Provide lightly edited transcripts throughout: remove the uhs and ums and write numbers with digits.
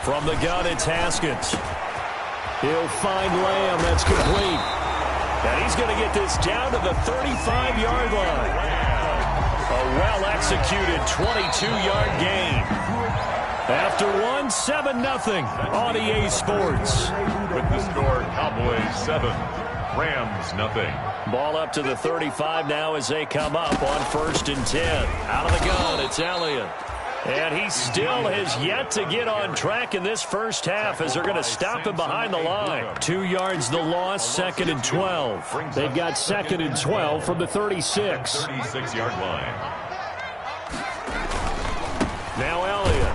From the gun, it's Haskins. He'll find Lamb. That's complete. And he's going to get this down to the 35-yard line. A well-executed 22-yard gain. After one, 7-0 on EA Sports. With the score, Cowboys 7, Rams 0. Ball up to the 35 now as they come up on 1st and 10. Out of the gun, it's Elliott. And he still has yet to get on track in this first half as they're going to stop him behind the line. 2 yards the loss, 2nd and 12. They've got 2nd and 12 from the 36. 36-yard line. Now Elliott.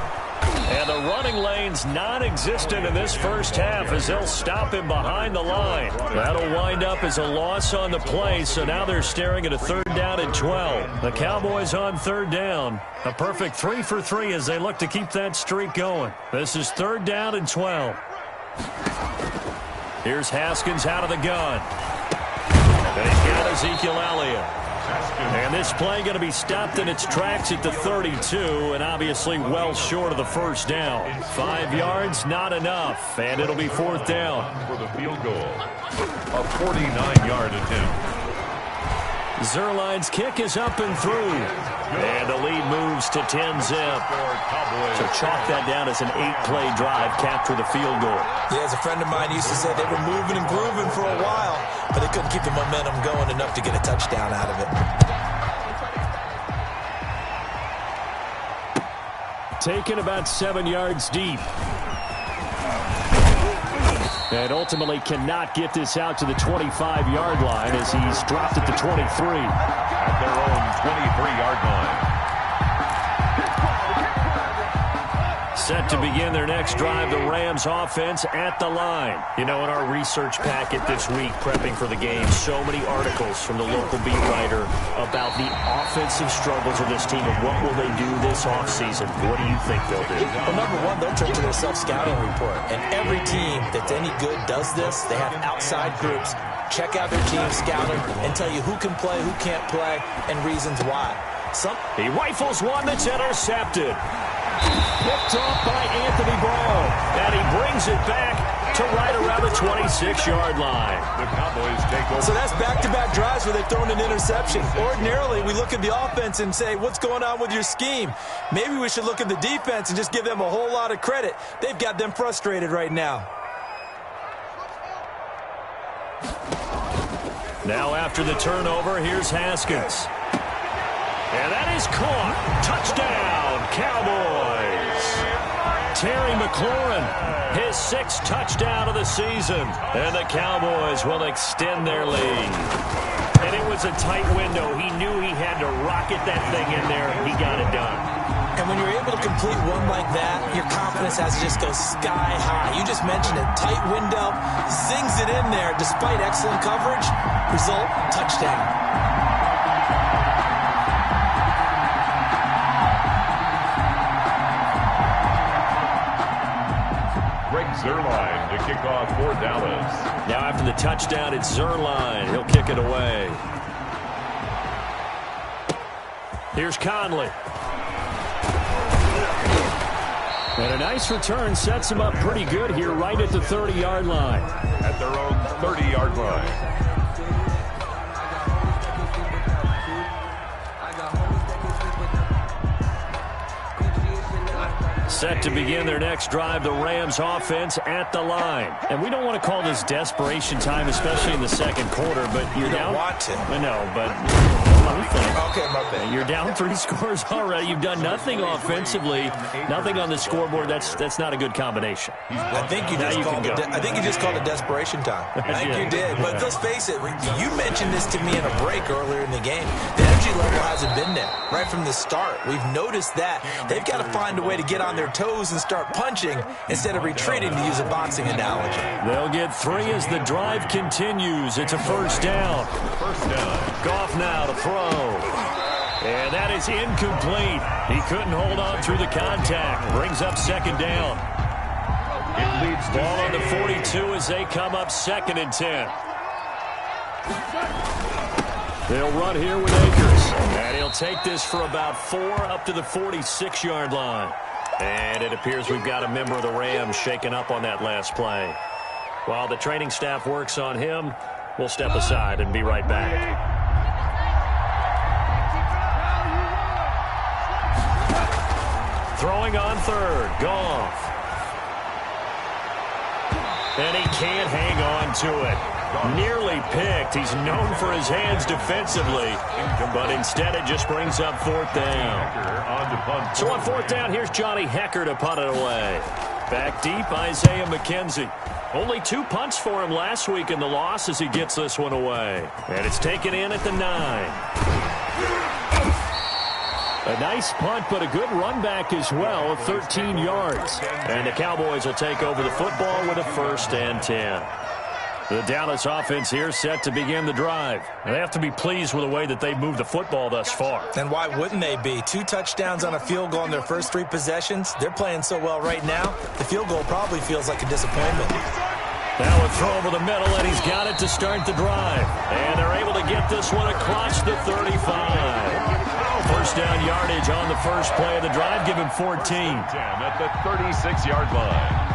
And the running lane's non-existent in this first half as they'll stop him behind the line. That'll wind up as a loss on the play, so now they're staring at a 3rd down and 12. The Cowboys on 3rd down. A perfect 3 for 3 as they look to keep that streak going. This is 3rd down and 12. Here's Haskins out of the gun. And he's got Ezekiel Elliott. And this play going to be stopped in its tracks at the 32, and obviously well short of the 1st down. 5 yards, not enough, and it'll be 4th down. For the field goal, a 49-yard attempt. Zerline's kick is up and through, and the lead moves to 10-zip. So chalk that down as an 8-play drive, capture the field goal. Yeah, as a friend of mine used to say, they were moving and grooving for a while, but they couldn't keep the momentum going enough to get a touchdown out of it. Taken about 7 yards deep. And ultimately cannot get this out to the 25-yard line as he's dropped at the 23. At their own 23-yard line. Set to begin their next drive, the Rams offense at the line. You know, in our research packet this week, prepping for the game, so many articles from the local beat writer about the offensive struggles of this team and what will they do this offseason. What do you think they'll do? Well, number one, they'll turn to their self-scouting report. And every team that's any good does this. They have outside groups check out their team scouting and tell you who can play, who can't play, and reasons why. He rifles one that's intercepted. Picked off by Anthony Brown. And he brings it back to right around the 26-yard line. The Cowboys take over. So that's back-to-back drives where they've thrown an interception. Ordinarily, we look at the offense and say, what's going on with your scheme? Maybe we should look at the defense and just give them a whole lot of credit. They've got them frustrated right now. Now after the turnover, here's Haskins. And that is caught. Touchdown, Cowboys. Terry McLaurin, his 6th touchdown of the season. And the Cowboys will extend their lead. And it was a tight window. He knew he had to rocket that thing in there. He got it done. And when you're able to complete one like that, your confidence has to just go sky high. You just mentioned it. Tight window, zings it in there despite excellent coverage. Result, touchdown. Zerline to kick off for Dallas. Now after the touchdown, it's Zerline. He'll kick it away. Here's Conley. And a nice return sets him up pretty good here right at the 30-yard line. At their own 30-yard line. Set to begin their next drive, the Rams offense at the line. And we don't want to call this desperation time, especially in the second quarter, but you're you down. Don't want to. I know, but okay, my bad. You're down 3 scores already. You've done nothing offensively, nothing on the scoreboard. That's not a good combination. I think you just called it desperation time. I think you did. But let's face it, you mentioned this to me in a break earlier in the game. The energy level hasn't been there right from the start. We've noticed that. They've got to find a way to get on their toes and start punching instead of retreating, to use a boxing analogy. They'll get 3 as the drive continues. It's a 1st down. Goff now to throw. And that is incomplete. He couldn't hold on through the contact. Brings up 2nd down. It leads to ball on the 42 as they come up 2nd and 10. They'll run here with Akers. And he'll take this for about 4 up to the 46-yard line. And it appears we've got a member of the Rams shaken up on that last play. While the training staff works on him, we'll step aside and be right back. Throwing on third, Goff. And he can't hang on to it. Nearly picked. He's known for his hands defensively, but instead it just brings up fourth down. So on fourth down, here's Johnny Hecker to punt it away. Back deep, Isaiah McKenzie. Only 2 punts for him last week in the loss as he gets this one away. And it's taken in at the 9. A nice punt, but a good run back as well, 13 yards. And the Cowboys will take over the football with a 1st and 10. The Dallas offense here set to begin the drive. They have to be pleased with the way that they've moved the football thus far. And why wouldn't they be? 2 touchdowns on a field goal in their first 3 possessions. They're playing so well right now, the field goal probably feels like a disappointment. Now a throw over the middle, and he's got it to start the drive. And they're able to get this one across the 35. First down yardage on the first play of the drive. Give him 14. 10 at the 36-yard line.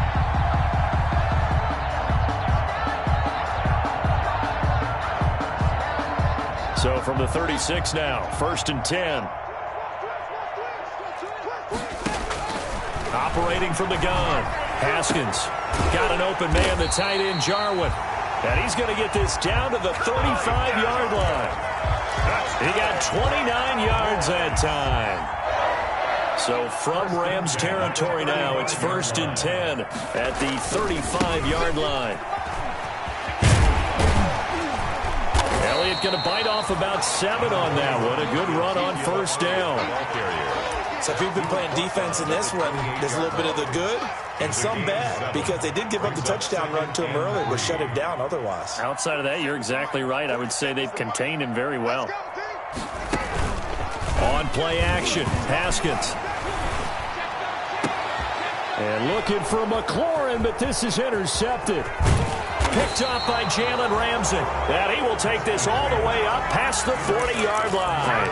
So from the 36 now, 1st and 10. Operating from the gun. Haskins got an open man, the tight end Jarwin. And he's going to get this down to the 35-yard line. He got 29 yards that time. So from Rams territory now, it's 1st and 10 at the 35-yard line. Elliott going to bite off about 7 on that one. A good run on 1st down. So if you've been playing defense in this one, there's a little bit of the good and some bad, because they did give up the touchdown run to him earlier, but shut him down otherwise. Outside of that, you're exactly right. I would say they've contained him very well. On play action, Haskins. And looking for McLaurin, but this is intercepted. Picked up by Jalen Ramsey. And he will take this all the way up past the 40-yard line.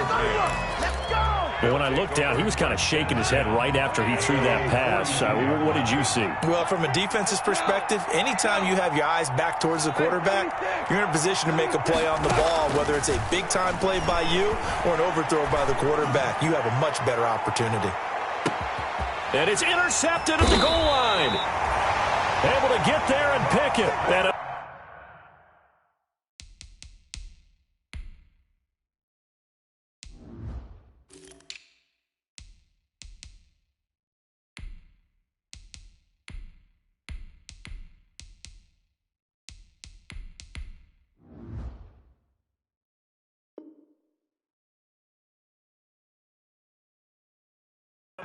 But when I looked down, he was kind of shaking his head right after he threw that pass. What did you see? Well, from a defense's perspective, anytime you have your eyes back towards the quarterback, you're in a position to make a play on the ball, whether it's a big-time play by you or an overthrow by the quarterback. You have a much better opportunity. And it's intercepted at the goal line. Able to get there and pick it. And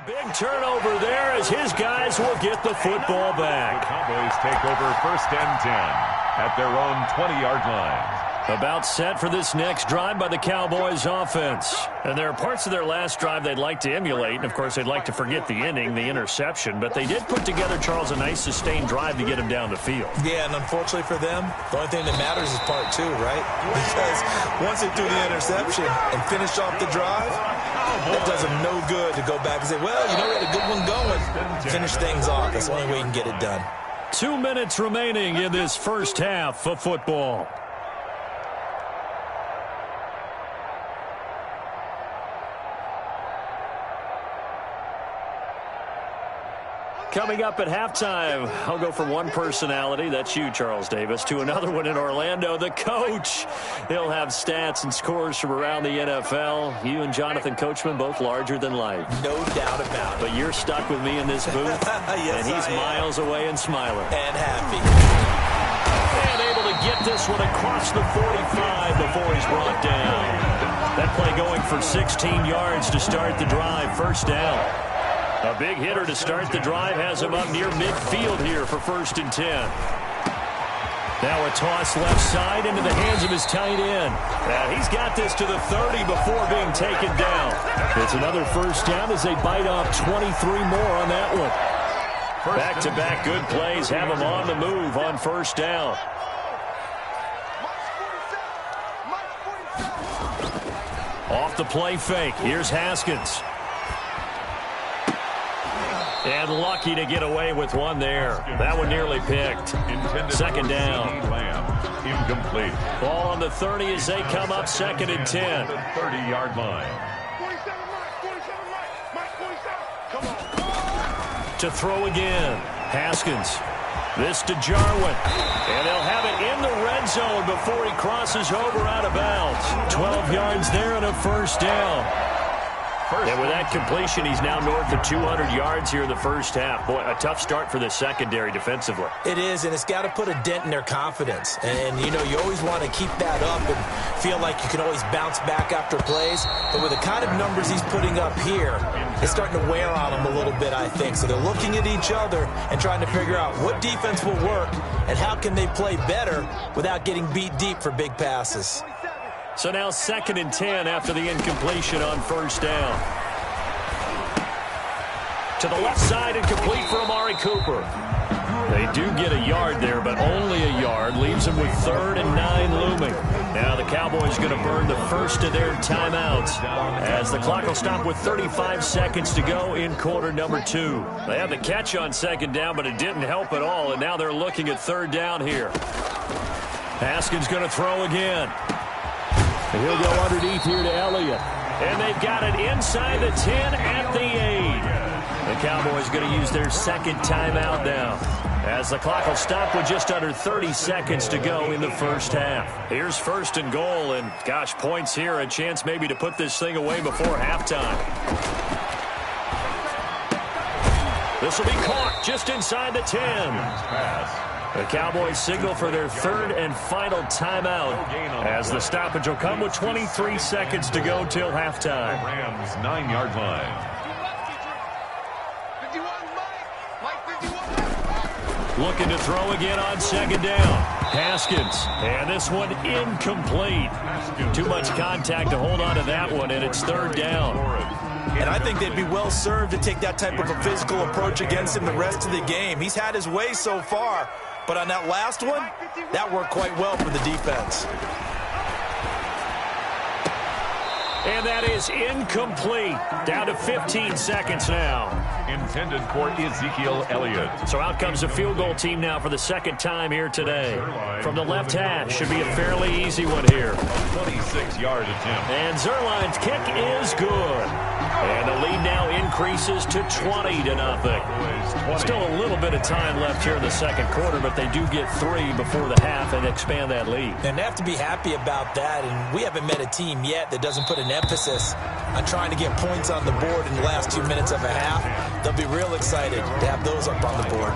big turnover there as his guys will get the football back. The Cowboys take over 1st and 10 at their own 20-yard line. About set for this next drive by the Cowboys offense. And there are parts of their last drive they'd like to emulate. And, of course, they'd like to forget the inning, the interception. But they did put together, Charles, a nice sustained drive to get him down the field. Yeah, and unfortunately for them, the only thing that matters is part 2, right? Because once they threw the interception and finished off the drive, that does them no good to go back and say, well, you know, we had a good one going. Finish things off. That's the only way you can get it done. 2 minutes remaining in this first half of football. Coming up at halftime, I'll go from one personality, that's you, Charles Davis, to another one in Orlando, the coach. He'll have stats and scores from around the NFL. You and Jonathan Coachman, both larger than life. No doubt about it. But you're stuck with me in this booth, yes, and he's miles away and smiling. And happy. And able to get this one across the 45 before he's brought down. That play going for 16 yards to start the drive, 1st down. A big hitter to start the drive has him up near midfield here for 1st and 10. Now a toss left side into the hands of his tight end. And he's got this to the 30 before being taken down. It's another 1st down as they bite off 23 more on that one. Back-to-back good plays have him on the move on 1st down. Off the play fake. Here's Haskins. And lucky to get away with one there. That one nearly picked. Second down. Incomplete. Ball on the 30 as they come up 2nd and 10. 30-yard line. To throw again. Haskins. This to Jarwin. And they'll have it in the red zone before he crosses over out of bounds. 12 yards there and a first down. And with that completion, he's now north of 200 yards here in the first half. Boy, a tough start for the secondary defensively. It is, and it's got to put a dent in their confidence. And, you know, you always want to keep that up and feel like you can always bounce back after plays. But with the kind of numbers he's putting up here, it's starting to wear on them a little bit, I think. So they're looking at each other and trying to figure out what defense will work and how can they play better without getting beat deep for big passes. So now 2nd and 10 after the incompletion on first down. To the left side and complete for Amari Cooper. They do get a yard there, but only a yard. Leaves them with 3rd and 9 looming. Now the Cowboys going to burn the first of their timeouts as the clock will stop with 35 seconds to go in quarter number 2. They had the catch on 2nd down, but it didn't help at all, and now they're looking at 3rd down here. Haskins going to throw again. And he'll go underneath here to Elliott. And they've got it inside the 10 at the 8. The Cowboys going to use their 2nd timeout now as the clock will stop with just under 30 seconds to go in the first half. Here's 1st and goal, and gosh, points here, a chance maybe to put this thing away before halftime. This will be caught just inside the 10. The Cowboys signal for their 3rd and final timeout as the stoppage will come with 23 seconds to go till halftime. Rams 9-yard line. Looking to throw again on 2nd down. Haskins. And this one incomplete. Too much contact to hold on to that one, and it's 3rd down. And I think they'd be well served to take that type of a physical approach against him the rest of the game. He's had his way so far, but on that last one, that worked quite well for the defense. And that is incomplete. Down to 15 seconds now. Intended for Ezekiel Elliott. So out comes the field goal team now for the 2nd time here today. From the left hash, should be a fairly easy one here. 26-yard attempt. And Zerline's kick is good. And the lead now increases to 20-0. Still a little bit of time left here in the 2nd quarter, but they do get 3 before the half and expand that lead. And they have to be happy about that, and we haven't met a team yet that doesn't put an emphasis on trying to get points on the board in the last 2 minutes of a half. They'll be real excited to have those up on the board.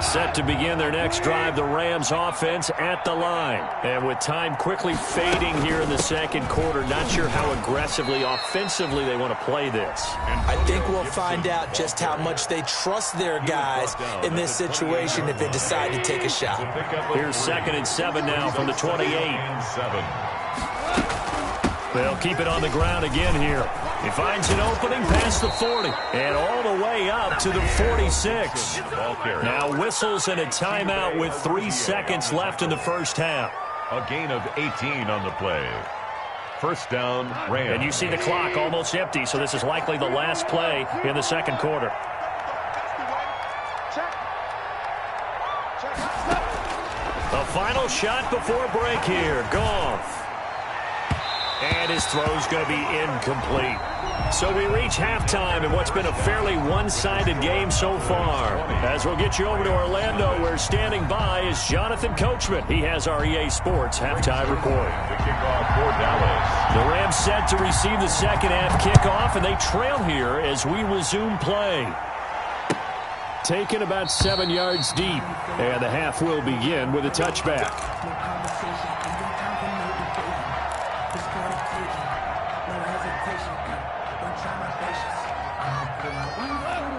Set to begin their next drive, the Rams offense at the line. And with time quickly fading here in the 2nd quarter, not sure how aggressively, offensively they want to play this. I think we'll find out just how much they trust their guys in this situation if they decide to take a shot. Here's 2nd and 7 now from the 28. They'll keep it on the ground again here. He finds an opening past the 40 and all the way up to the 46. Now whistles and a timeout with 3 seconds left in the first half. A gain of 18 on the play. First down, Rams. And you see the clock almost empty, so this is likely the last play in the 2nd quarter. The final shot before break here. Goff. And his throw's going to be incomplete. So we reach halftime in what's been a fairly one-sided game so far. As we'll get you over to Orlando, where standing by is Jonathan Coachman. He has our EA Sports halftime report. The kickoff for Dallas. The Rams set to receive the 2nd half kickoff, and they trail here as we resume play. Taken about 7 yards deep, and the half will begin with a touchback.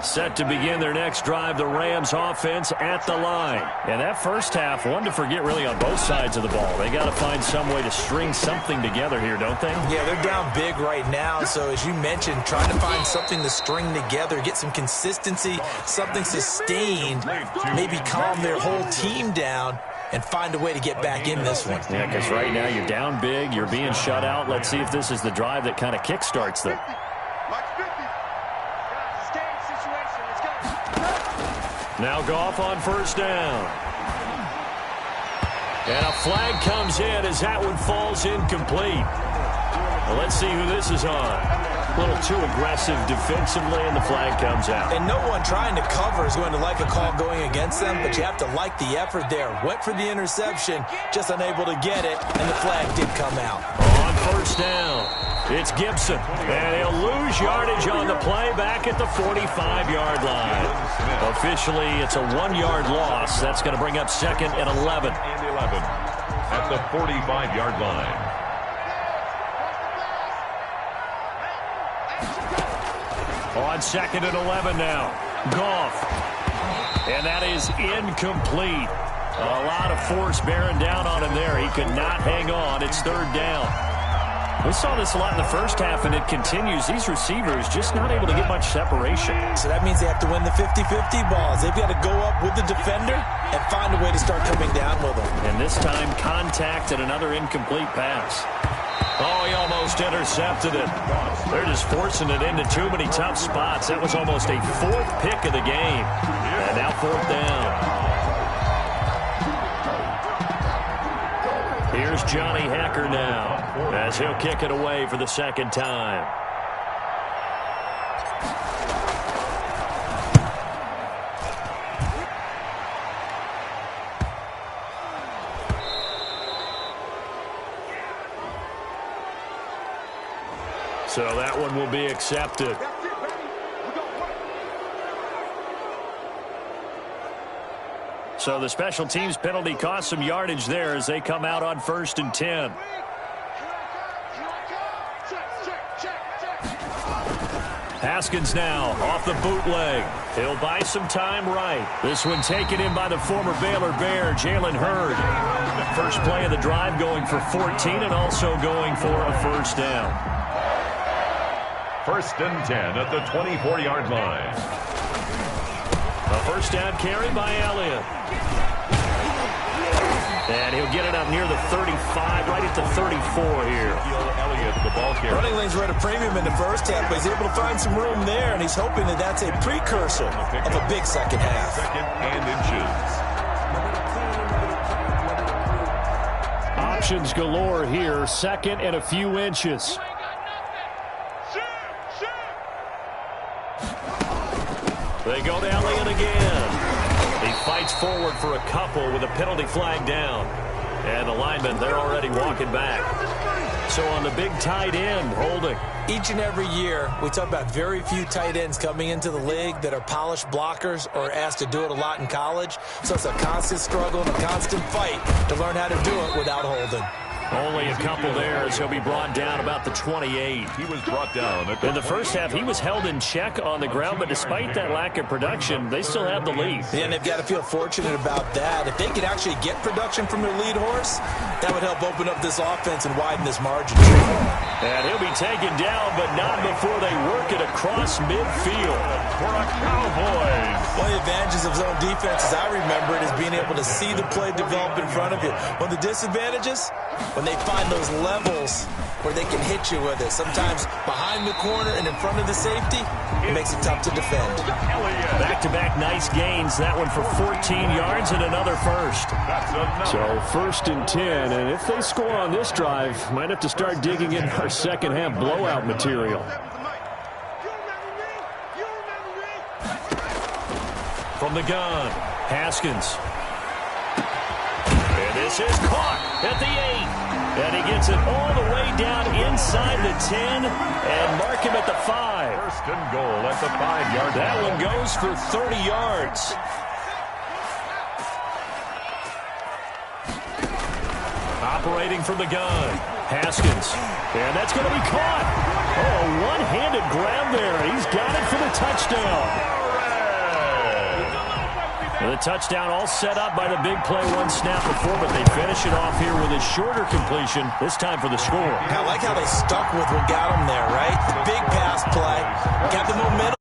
Set to begin their next drive, the Rams offense at the line. And that first half, one to forget really on both sides of the ball. They got to find some way to string something together here, don't they? Yeah, they're down big right now. So as you mentioned, trying to find something to string together, get some consistency, something sustained, maybe calm their whole team down and find a way to get back in this one. Yeah, because right now you're down big, you're being shut out. Let's see if this is the drive that kind of kickstarts them. Now Goff on first down. And a flag comes in as that one falls incomplete. Well, let's see who this is on. A little too aggressive defensively, and the flag comes out. And no one trying to cover is going to like a call going against them, but you have to like the effort there. Went for the interception, just unable to get it, and the flag did come out. On first down, it's Gibson, and he'll lose yardage on the play back at the 45-yard line. Officially, it's a 1-yard loss. That's going to bring up second and 11. At the 45-yard line. On second and 11 now. Goff. And that is incomplete. A lot of force bearing down on him there. He could not hang on. It's third down. We saw this a lot in the first half, and it continues. These receivers just not able to get much separation. So that means they have to win the 50-50 balls. They've got to go up with the defender and find a way to start coming down with them. And this time, contact and another incomplete pass. Oh, he almost intercepted it. They're just forcing it into too many tough spots. That was almost a fourth pick of the game. And now fourth down. Here's Johnny Hacker now as he'll kick it away for the second time. So that one will be accepted. So the special teams penalty cost some yardage there as they come out on first and 10. Haskins now off the bootleg. He'll buy some time right. This one taken in by the former Baylor Bear, Jalen Hurd. First play of the drive going for 14 and also going for a first down. First and 10 at the 24-yard line. A first down carry by Elliott. And he'll get it up near the 35, right at the 34 here. Elliott, the ball carrier. Running lanes were at a premium in the first half, but he's able to find some room there, and he's hoping that that's a precursor of a big second half. Second and inches. Options galore here. Second and a few inches. They go to Elliott again. He fights forward for a couple with a penalty flag down. And the linemen, they're already walking back. So on the big tight end, holding. Each and every year, we talk about very few tight ends coming into the league that are polished blockers or asked to do it a lot in college. So it's a constant struggle and a constant fight to learn how to do it without holding. Only a couple there as he'll be brought down about the 28. He was brought down. In the first half, he was held in check on the ground, but despite that lack of production, they still have the lead. And they've got to feel fortunate about that. If they could actually get production from their lead horse, that would help open up this offense and widen this margin. And he'll be taken down, but not before they work it across midfield. For a Cowboys. One of the advantages of zone defense, as I remember it, is being able to see the play develop in front of you. One of the disadvantages, when they find those levels where they can hit you with it. Sometimes behind the corner and in front of the safety, it makes it tough to defend. Back-to-back nice gains. That one for 14 yards and another first. So first and 10, and if they score on this drive, might have to start digging in our second half blowout material. From the gun, Haskins. And this is caught at the 8. And he gets it all the way down inside the 10 and mark him at the 5. First and goal at the 5-yard line. That one goes for 30 yards. Operating from the gun, Haskins. And that's going to be caught. Oh, one-handed grab there. He's got it for the touchdown. And the touchdown all set up by the big play one snap before, but they finish it off here with a shorter completion, this time for the score. I like how they stuck with what got them there, right? The big pass play, got the momentum.